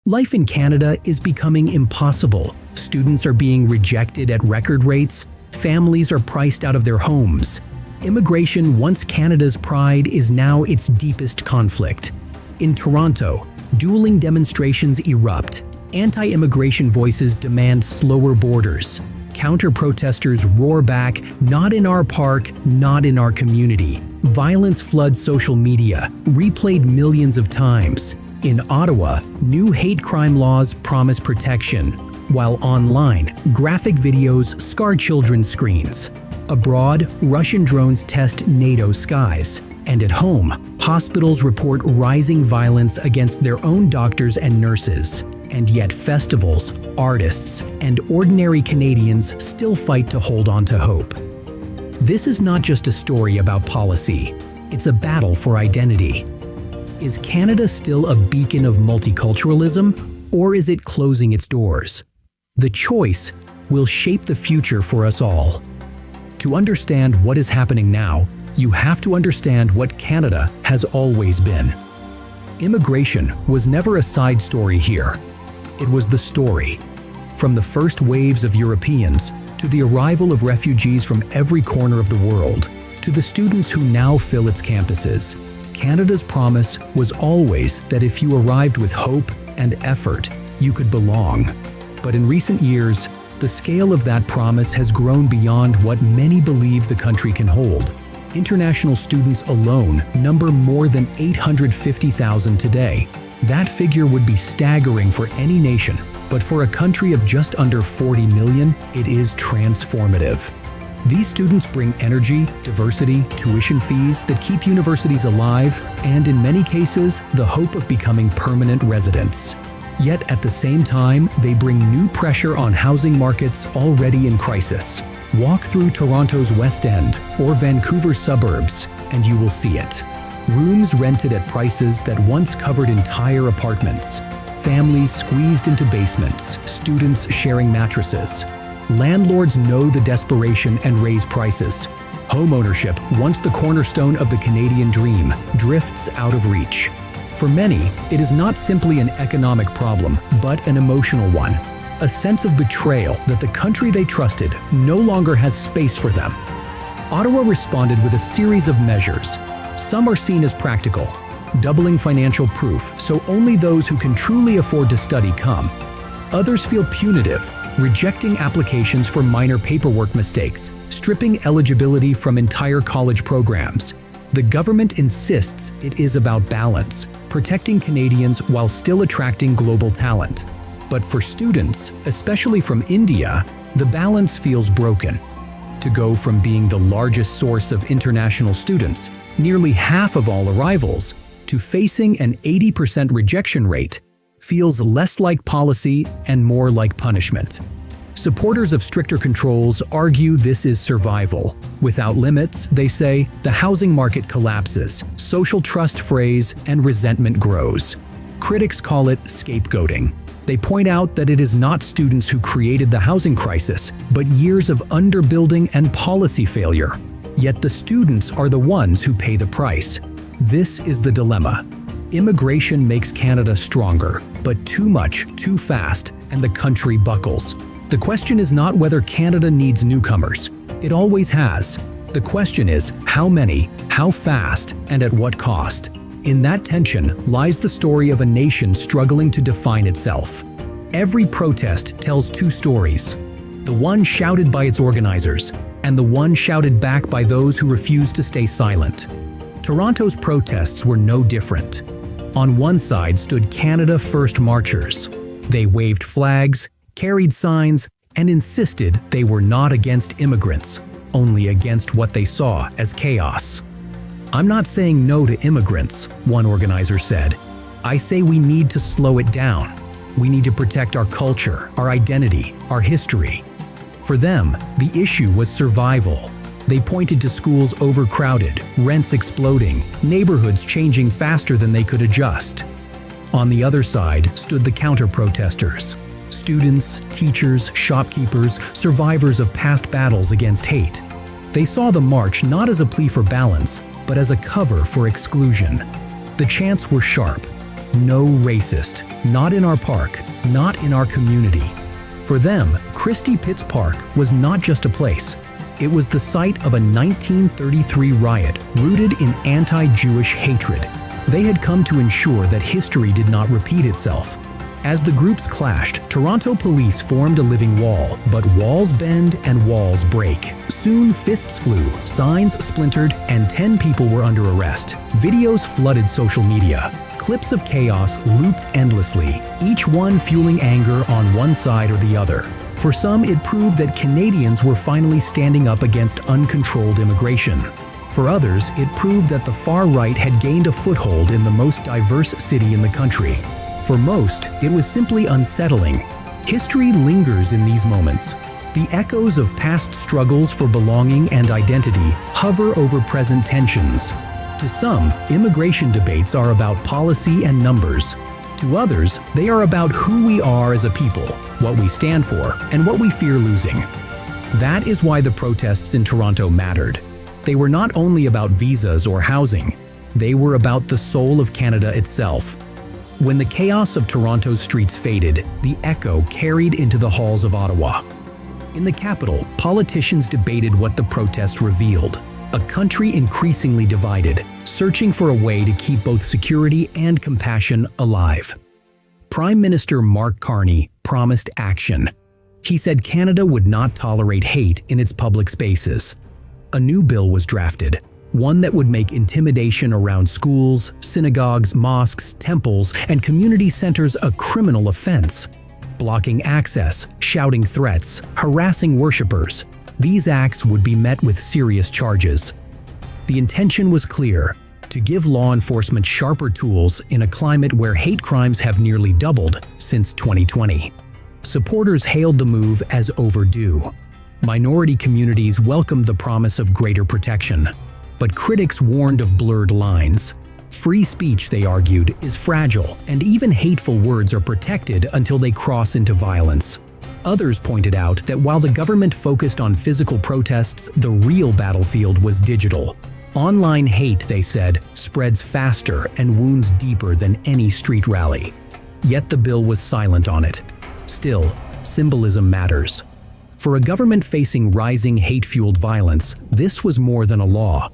Life in Canada is becoming impossible. Students are being rejected at record rates. Families are priced out of their homes. Immigration, once Canada's pride, is now its deepest conflict. In Toronto, dueling demonstrations erupt. Anti-immigration voices demand slower borders. Counter-protesters roar back, "Not in our park, not in our community." Violence floods social media, replayed millions of times. In Ottawa, new hate crime laws promise protection, while online, graphic videos scar children's screens. Abroad, Russian drones test NATO skies. And at home, hospitals report rising violence against their own doctors and nurses. And yet festivals, artists, and ordinary Canadians still fight to hold on to hope. This is not just a story about policy, it's a battle for identity. Is Canada still a beacon of multiculturalism, or is it closing its doors? The choice will shape the future for us all. To understand what is happening now, you have to understand what Canada has always been. Immigration was never a side story here. It was the story. From the first waves of Europeans, to the arrival of refugees from every corner of the world, to the students who now fill its campuses, Canada's promise was always that if you arrived with hope and effort, you could belong. But in recent years, the scale of that promise has grown beyond what many believe the country can hold. International students alone number more than 850,000 today. That figure would be staggering for any nation, but for a country of just under 40 million, it is transformative. These students bring energy, diversity, tuition fees that keep universities alive, and in many cases, the hope of becoming permanent residents. Yet at the same time, they bring new pressure on housing markets already in crisis. Walk through Toronto's West End or Vancouver's suburbs, and you will see it. Rooms rented at prices that once covered entire apartments. Families squeezed into basements, students sharing mattresses. Landlords know the desperation and raise prices. Homeownership, once the cornerstone of the Canadian dream, drifts out of reach. For many, it is not simply an economic problem, but an emotional one. A sense of betrayal that the country they trusted no longer has space for them. Ottawa responded with a series of measures. Some are seen as practical, doubling financial proof so only those who can truly afford to study come. Others feel punitive, rejecting applications for minor paperwork mistakes, stripping eligibility from entire college programs. The government insists it is about balance, protecting Canadians while still attracting global talent. But for students, especially from India, the balance feels broken. To go from being the largest source of international students, nearly half of all arrivals, to facing an 80% rejection rate, feels less like policy and more like punishment. Supporters of stricter controls argue this is survival. Without limits, they say, the housing market collapses, social trust frays, and resentment grows. Critics call it scapegoating. They point out that it is not students who created the housing crisis, but years of underbuilding and policy failure. Yet the students are the ones who pay the price. This is the dilemma. Immigration makes Canada stronger, but too much, too fast, and the country buckles. The question is not whether Canada needs newcomers. It always has. The question is how many, how fast, and at what cost. In that tension lies the story of a nation struggling to define itself. Every protest tells two stories. The one shouted by its organizers, and the one shouted back by those who refused to stay silent. Toronto's protests were no different. On one side stood Canada First marchers. They waved flags, carried signs, and insisted they were not against immigrants, only against what they saw as chaos. "I'm not saying no to immigrants," one organizer said. "I say we need to slow it down. We need to protect our culture, our identity, our history." For them, the issue was survival. They pointed to schools overcrowded, rents exploding, neighborhoods changing faster than they could adjust. On the other side stood the counter-protesters. Students, teachers, shopkeepers, survivors of past battles against hate. They saw the march not as a plea for balance, but as a cover for exclusion. The chants were sharp. No racist, not in our park, not in our community. For them, Christie Pitts Park was not just a place. It was the site of a 1933 riot rooted in anti-Jewish hatred. They had come to ensure that history did not repeat itself. As the groups clashed, Toronto police formed a living wall, but walls bend and walls break. Soon fists flew, signs splintered, and 10 people were under arrest. Videos flooded social media. Clips of chaos looped endlessly, each one fueling anger on one side or the other. For some, it proved that Canadians were finally standing up against uncontrolled immigration. For others, it proved that the far right had gained a foothold in the most diverse city in the country. For most, it was simply unsettling. History lingers in these moments. The echoes of past struggles for belonging and identity hover over present tensions. To some, immigration debates are about policy and numbers. To others, they are about who we are as a people, what we stand for, and what we fear losing. That is why the protests in Toronto mattered. They were not only about visas or housing, they were about the soul of Canada itself. When the chaos of Toronto's streets faded, the echo carried into the halls of Ottawa. In the capital, politicians debated what the protest revealed: a country increasingly divided, searching for a way to keep both security and compassion alive. Prime Minister Mark Carney promised action. He said Canada would not tolerate hate in its public spaces. A new bill was drafted, one that would make intimidation around schools, synagogues, mosques, temples, and community centers a criminal offense. Blocking access, shouting threats, harassing worshippers. These acts would be met with serious charges. The intention was clear: to give law enforcement sharper tools in a climate where hate crimes have nearly doubled since 2020. Supporters hailed the move as overdue. Minority communities welcomed the promise of greater protection. But critics warned of blurred lines. Free speech, they argued, is fragile, and even hateful words are protected until they cross into violence. Others pointed out that while the government focused on physical protests, the real battlefield was digital. Online hate, they said, spreads faster and wounds deeper than any street rally. Yet the bill was silent on it. Still, symbolism matters. For a government facing rising hate-fueled violence, this was more than a law.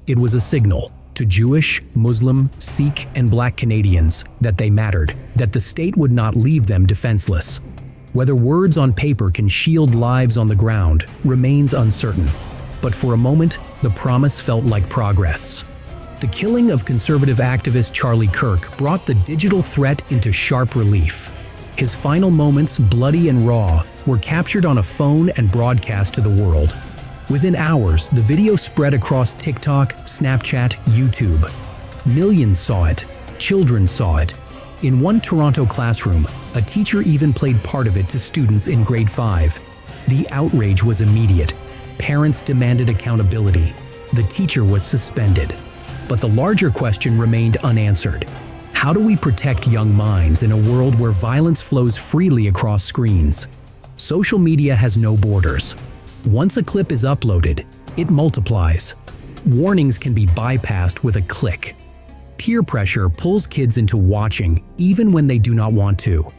It was a signal to Jewish, Muslim, Sikh, and Black Canadians that they mattered, that the state would not leave them defenseless. Whether words on paper can shield lives on the ground remains uncertain. But for a moment, the promise felt like progress. The killing of conservative activist Charlie Kirk brought the digital threat into sharp relief. His final moments, bloody and raw, were captured on a phone and broadcast to the world. Within hours, the video spread across TikTok, Snapchat, YouTube. Millions saw it. Children saw it. In one Toronto classroom, a teacher even played part of it to students in grade 5. The outrage was immediate. Parents demanded accountability. The teacher was suspended. But the larger question remained unanswered. How do we protect young minds in a world where violence flows freely across screens? Social media has no borders. Once a clip is uploaded, it multiplies. Warnings can be bypassed with a click. Peer pressure pulls kids into watching even when they do not want to.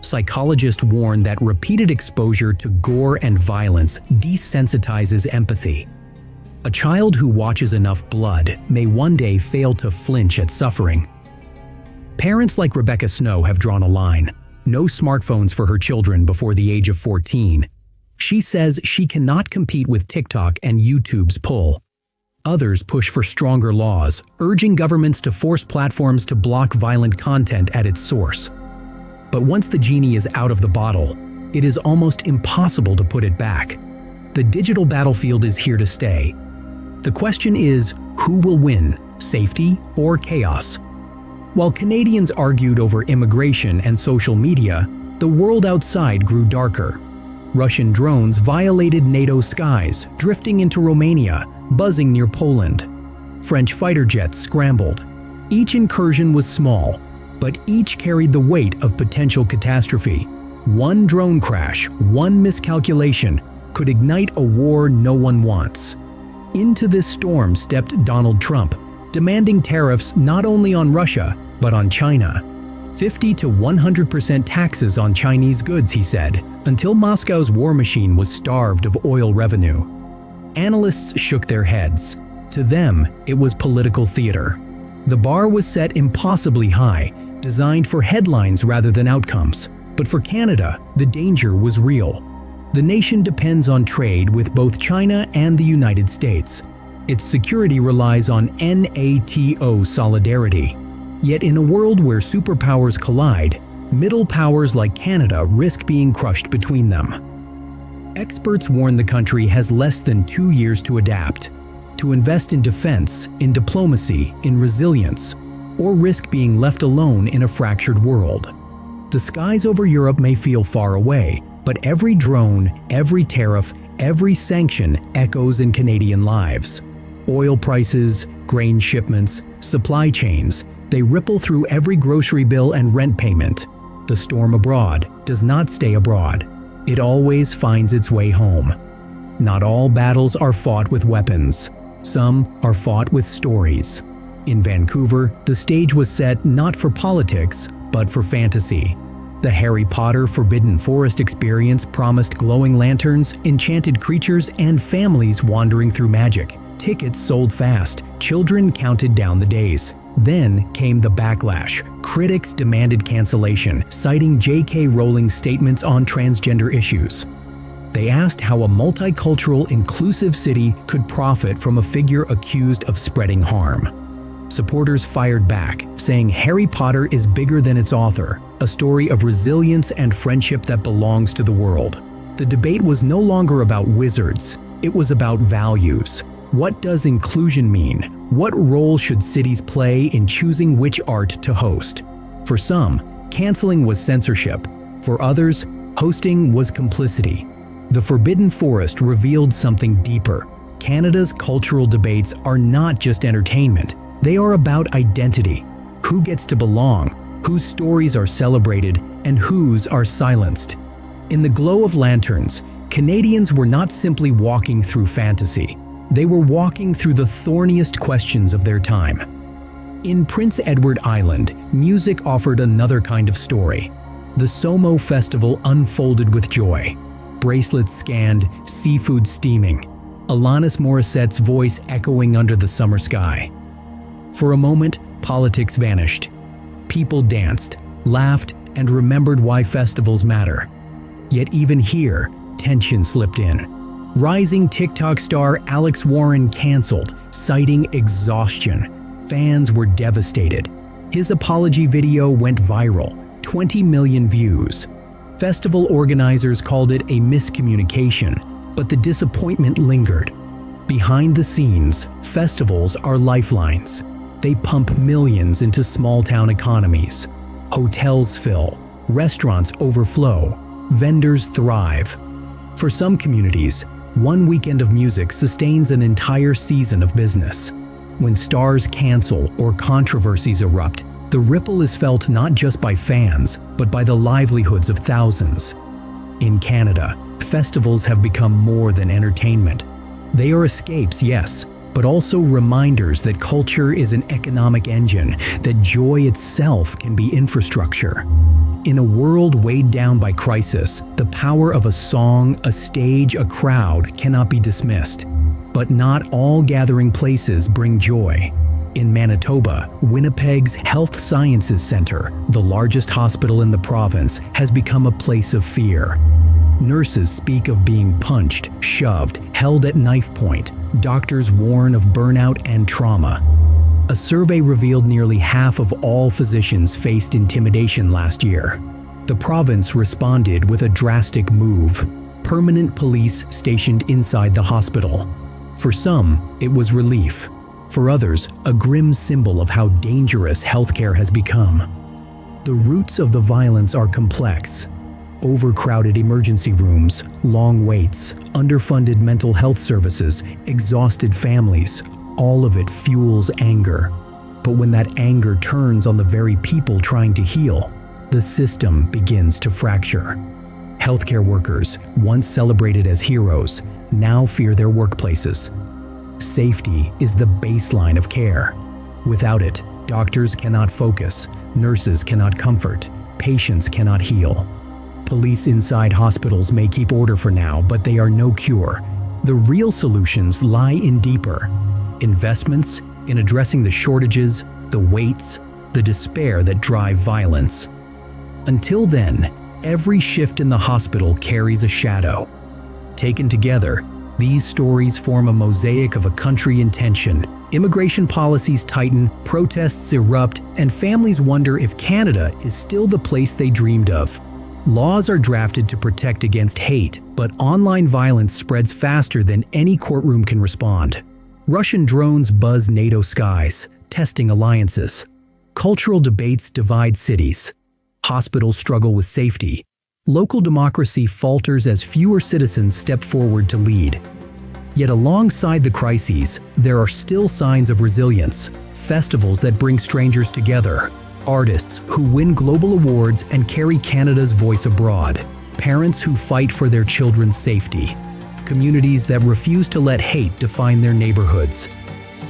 Psychologists warn that repeated exposure to gore and violence desensitizes empathy. A child who watches enough blood may one day fail to flinch at suffering. Parents like Rebecca Snow have drawn a line: no smartphones for her children before the age of 14. She says she cannot compete with TikTok and YouTube's pull. Others push for stronger laws, urging governments to force platforms to block violent content at its source. But once the genie is out of the bottle, it is almost impossible to put it back. The digital battlefield is here to stay. The question is, who will win, safety or chaos? While Canadians argued over immigration and social media, the world outside grew darker. Russian drones violated NATO skies, drifting into Romania, buzzing near Poland. French fighter jets scrambled. Each incursion was small, but each carried the weight of potential catastrophe. One drone crash, one miscalculation, could ignite a war no one wants. Into this storm stepped Donald Trump, demanding tariffs not only on Russia, but on China. 50 to 100% taxes on Chinese goods, he said, until Moscow's war machine was starved of oil revenue. Analysts shook their heads. To them, it was political theater. The bar was set impossibly high, designed for headlines rather than outcomes. But for Canada, the danger was real. The nation depends on trade with both China and the United States. Its security relies on NATO solidarity. Yet in a world where superpowers collide, middle powers like Canada risk being crushed between them. Experts warn the country has less than 2 years to adapt, to invest in defense, in diplomacy, in resilience, or risk being left alone in a fractured world. The skies over Europe may feel far away, but every drone, every tariff, every sanction echoes in Canadian lives. Oil prices, grain shipments, supply chains, they ripple through every grocery bill and rent payment. The storm abroad does not stay abroad. It always finds its way home. Not all battles are fought with weapons. Some are fought with stories. In Vancouver, the stage was set not for politics, but for fantasy. The Harry Potter Forbidden Forest experience promised glowing lanterns, enchanted creatures, and families wandering through magic. Tickets sold fast. Children counted down the days. Then came the backlash. Critics demanded cancellation, citing J.K. Rowling's statements on transgender issues. They asked how a multicultural, inclusive city could profit from a figure accused of spreading harm. Supporters fired back, saying Harry Potter is bigger than its author, a story of resilience and friendship that belongs to the world. The debate was no longer about wizards, it was about values. What does inclusion mean? What role should cities play in choosing which art to host? For some, canceling was censorship. For others, hosting was complicity. The Forbidden Forest revealed something deeper. Canada's cultural debates are not just entertainment. They are about identity. Who gets to belong? Whose stories are celebrated and whose are silenced? In the glow of lanterns, Canadians were not simply walking through fantasy. They were walking through the thorniest questions of their time. In Prince Edward Island, music offered another kind of story. The Somo Festival unfolded with joy. Bracelets scanned, seafood steaming, Alanis Morissette's voice echoing under the summer sky. For a moment, politics vanished. People danced, laughed, and remembered why festivals matter. Yet even here, tension slipped in. Rising TikTok star Alex Warren canceled, citing exhaustion. Fans were devastated. His apology video went viral, 20 million views. Festival organizers called it a miscommunication, but the disappointment lingered. Behind the scenes, festivals are lifelines. They pump millions into small-town economies. Hotels fill, restaurants overflow, vendors thrive. For some communities, one weekend of music sustains an entire season of business. When stars cancel or controversies erupt, the ripple is felt not just by fans, but by the livelihoods of thousands. In Canada, festivals have become more than entertainment. They are escapes, yes, but also reminders that culture is an economic engine, that joy itself can be infrastructure. In a world weighed down by crisis, the power of a song, a stage, a crowd cannot be dismissed. But not all gathering places bring joy. In Manitoba, Winnipeg's Health Sciences Centre, the largest hospital in the province, has become a place of fear. Nurses speak of being punched, shoved, held at knife point. Doctors warn of burnout and trauma. A survey revealed nearly half of all physicians faced intimidation last year. The province responded with a drastic move: permanent police stationed inside the hospital. For some, it was relief. For others, a grim symbol of how dangerous healthcare has become. The roots of the violence are complex. Overcrowded emergency rooms, long waits, underfunded mental health services, exhausted families, all of it fuels anger. But when that anger turns on the very people trying to heal, the system begins to fracture. Healthcare workers, once celebrated as heroes, now fear their workplaces. Safety is the baseline of care. Without it, doctors cannot focus, Nurses cannot comfort. Patients cannot heal. Police inside hospitals may keep order for now, but they are no cure. The real solutions lie in deeper investments in addressing the shortages, the waits, the despair that drive violence. Until then, every shift in the hospital carries a shadow. Taken together, these stories form a mosaic of a country in tension. Immigration policies tighten, protests erupt, and families wonder if Canada is still the place they dreamed of. Laws are drafted to protect against hate, but online violence spreads faster than any courtroom can respond. Russian drones buzz NATO skies, testing alliances. Cultural debates divide cities. Hospitals struggle with safety. Local democracy falters as fewer citizens step forward to lead. Yet alongside the crises, there are still signs of resilience, festivals that bring strangers together, artists who win global awards and carry Canada's voice abroad, parents who fight for their children's safety, communities that refuse to let hate define their neighborhoods.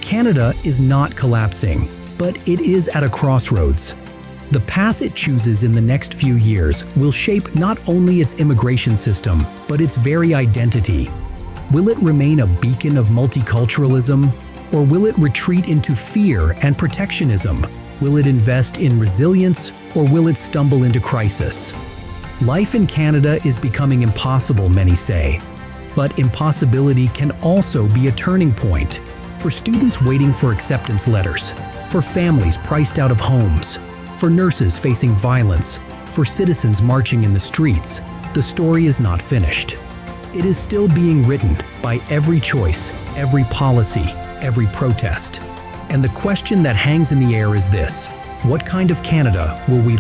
Canada is not collapsing, but it is at a crossroads. The path it chooses in the next few years will shape not only its immigration system, but its very identity. Will it remain a beacon of multiculturalism, or will it retreat into fear and protectionism? Will it invest in resilience, or will it stumble into crisis? Life in Canada is becoming impossible, many say. But impossibility can also be a turning point. For students waiting for acceptance letters, for families priced out of homes, for nurses facing violence, for citizens marching in the streets, the story is not finished. It is still being written by every choice, every policy, every protest. And the question that hangs in the air is this: what kind of Canada will we